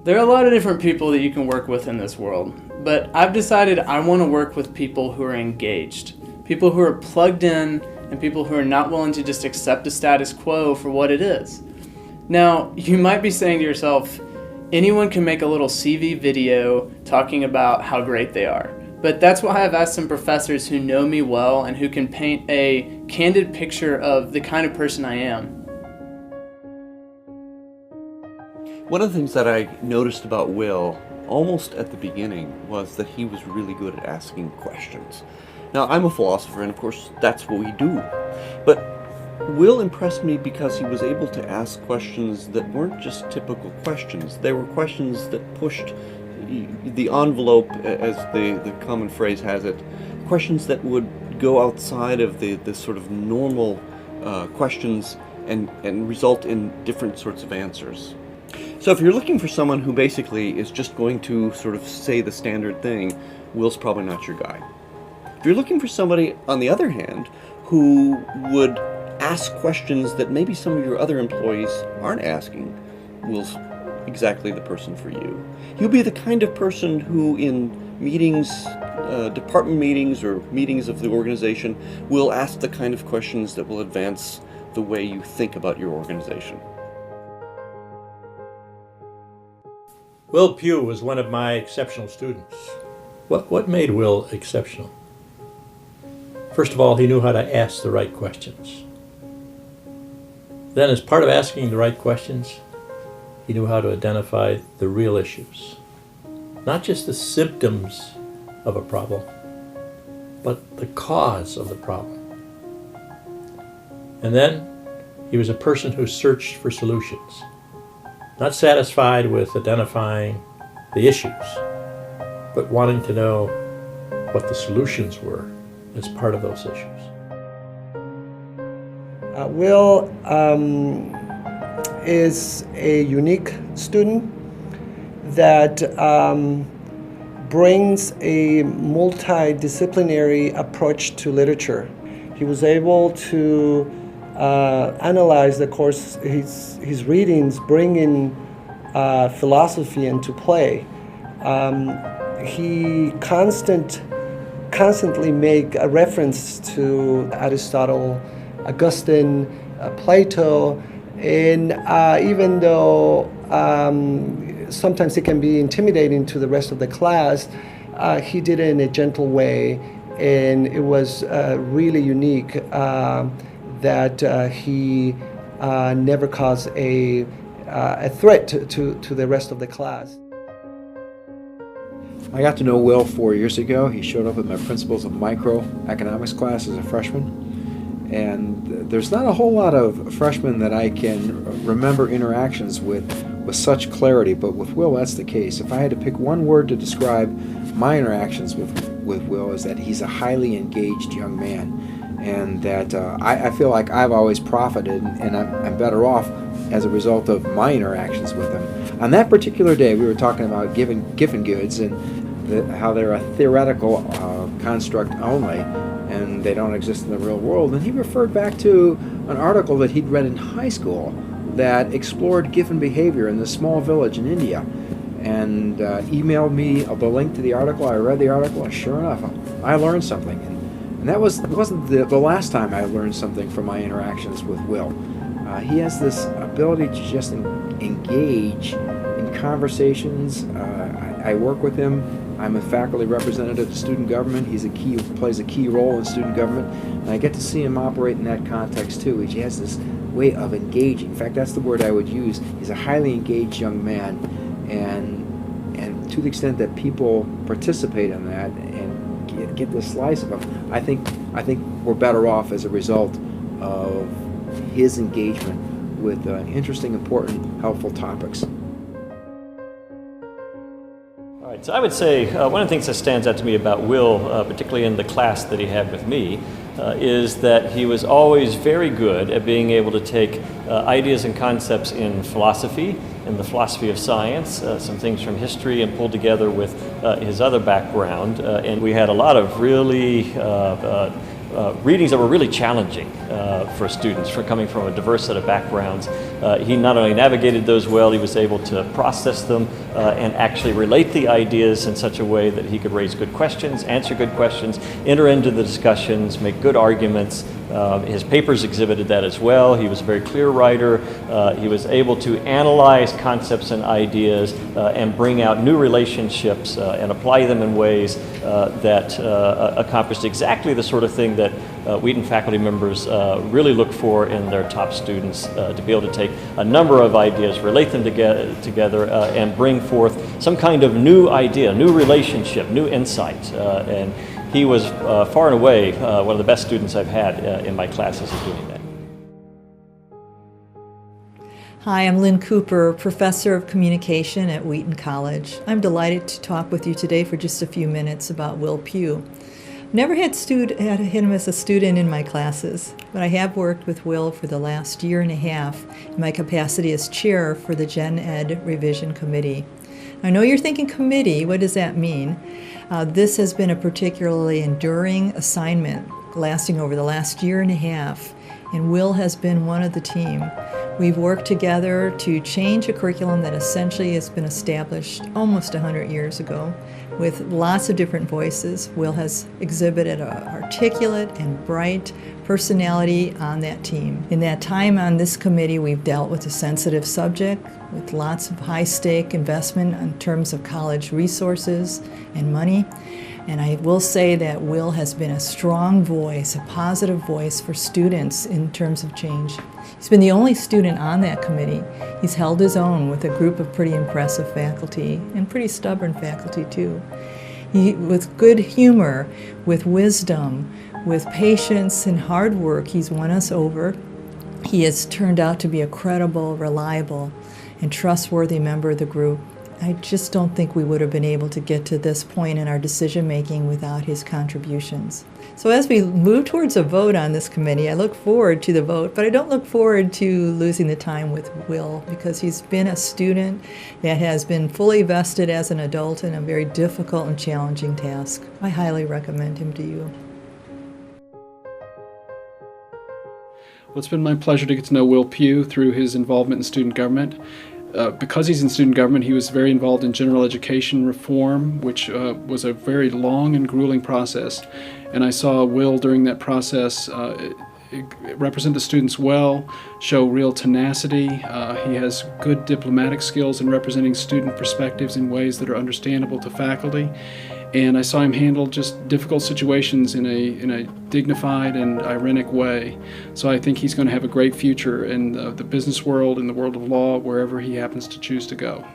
There are a lot of different people that you can work with in this world, but I've decided I want to work with people who are engaged, people who are plugged in, and people who are not willing to just accept the status quo for what it is. Now, you might be saying to yourself, anyone can make a little CV video talking about how great they are. But that's why I've asked some professors who know me well and who can paint a candid picture of the kind of person I am. One of the things that I noticed about Will, almost at the beginning, was that he was really good at asking questions. Now, I'm a philosopher, and of course, that's what we do. But Will impressed me because he was able to ask questions that weren't just typical questions. They were questions that pushed the envelope, as the common phrase has it, questions that would go outside of the sort of normal questions and result in different sorts of answers. So if you're looking for someone who basically is just going to sort of say the standard thing, Will's probably not your guy. If you're looking for somebody, on the other hand, who would ask questions that maybe some of your other employees aren't asking, Will's exactly the person for you. He'll be the kind of person who in meetings, department meetings or meetings of the organization, will ask the kind of questions that will advance the way you think about your organization. Will Pugh was one of my exceptional students. What made Will exceptional? First of all, he knew how to ask the right questions. Then, as part of asking the right questions, he knew how to identify the real issues. Not just the symptoms of a problem, but the cause of the problem. And then, he was a person who searched for solutions. Not satisfied with identifying the issues, but wanting to know what the solutions were as part of those issues. Will is a unique student that brings a multidisciplinary approach to literature. He was able to analyze the course, his readings, bringing philosophy into play. He constantly make a reference to Aristotle, Augustine, Plato, and even though sometimes it can be intimidating to the rest of the class, he did it in a gentle way, and it was really unique that he never caused a threat to the rest of the class. I got to know Will 4 years ago. He showed up in my Principles of Microeconomics class as a freshman. And there's not a whole lot of freshmen that I can remember interactions with such clarity, but with Will that's the case. If I had to pick one word to describe my interactions with Will, is that he's a highly engaged young man. And that I feel like I've always profited, and I'm better off as a result of my interactions with him. On that particular day, we were talking about Giffen goods and how they're a theoretical construct only, and they don't exist in the real world. And he referred back to an article that he'd read in high school that explored Giffen behavior in this small village in India, and emailed me the link to the article. I read the article, and sure enough, I learned something. And that wasn't the last time I learned something from my interactions with Will. He has this ability to just engage in conversations. I work with him. I'm a faculty representative of student government. He plays a key role in student government, and I get to see him operate in that context too. He has this way of engaging. In fact, that's the word I would use. He's a highly engaged young man, and to the extent that people participate in that and get the slice of him, I think we're better off as a result of his engagement with interesting, important, helpful topics. All right, so I would say one of the things that stands out to me about Will, particularly in the class that he had with me, is that he was always very good at being able to take ideas and concepts in philosophy, in the philosophy of science, some things from history, and pulled together with his other background. And we had a lot of really readings that were really challenging for students, for coming from a diverse set of backgrounds. he not only navigated those well, he was able to process them and actually relate the ideas in such a way that he could raise good questions, answer good questions, enter into the discussions, make good arguments. His papers exhibited that as well. He was a very clear writer. He was able to analyze concepts and ideas and bring out new relationships and apply them in ways that accomplished exactly the sort of thing that Wheaton faculty members really look for in their top students, to be able to take a number of ideas, relate them together and bring forth some kind of new idea, new relationship, new insight. And he was far and away one of the best students I've had in my classes of doing that. Hi, I'm Lynn Cooper, Professor of Communication at Wheaton College. I'm delighted to talk with you today for just a few minutes about Will Pugh. Never had him as a student in my classes, but I have worked with Will for the last year and a half in my capacity as chair for the Gen Ed Revision Committee. I know you're thinking committee, what does that mean? This has been a particularly enduring assignment lasting over the last year and a half, and Will has been one of the team. We've worked together to change a curriculum that essentially has been established almost 100 years ago with lots of different voices. Will has exhibited an articulate and bright personality on that team. In that time on this committee, we've dealt with a sensitive subject with lots of high-stake investment in terms of college resources and money. And I will say that Will has been a strong voice, a positive voice for students in terms of change. He's been the only student on that committee. He's held his own with a group of pretty impressive faculty and pretty stubborn faculty too. With good humor, with wisdom, with patience and hard work, he's won us over. He has turned out to be a credible, reliable, and trustworthy member of the group. I just don't think we would have been able to get to this point in our decision making without his contributions. So as we move towards a vote on this committee, I look forward to the vote, but I don't look forward to losing the time with Will because he's been a student that has been fully vested as an adult in a very difficult and challenging task. I highly recommend him to you. Well, it's been my pleasure to get to know Will Pugh through his involvement in student government. Because he's in student government, he was very involved in general education reform, which was a very long and grueling process. And I saw Will during that process represent the students well, show real tenacity. He has good diplomatic skills in representing student perspectives in ways that are understandable to faculty. And I saw him handle just difficult situations in a dignified and ironic way. So I think he's going to have a great future in the business world, in the world of law, wherever he happens to choose to go.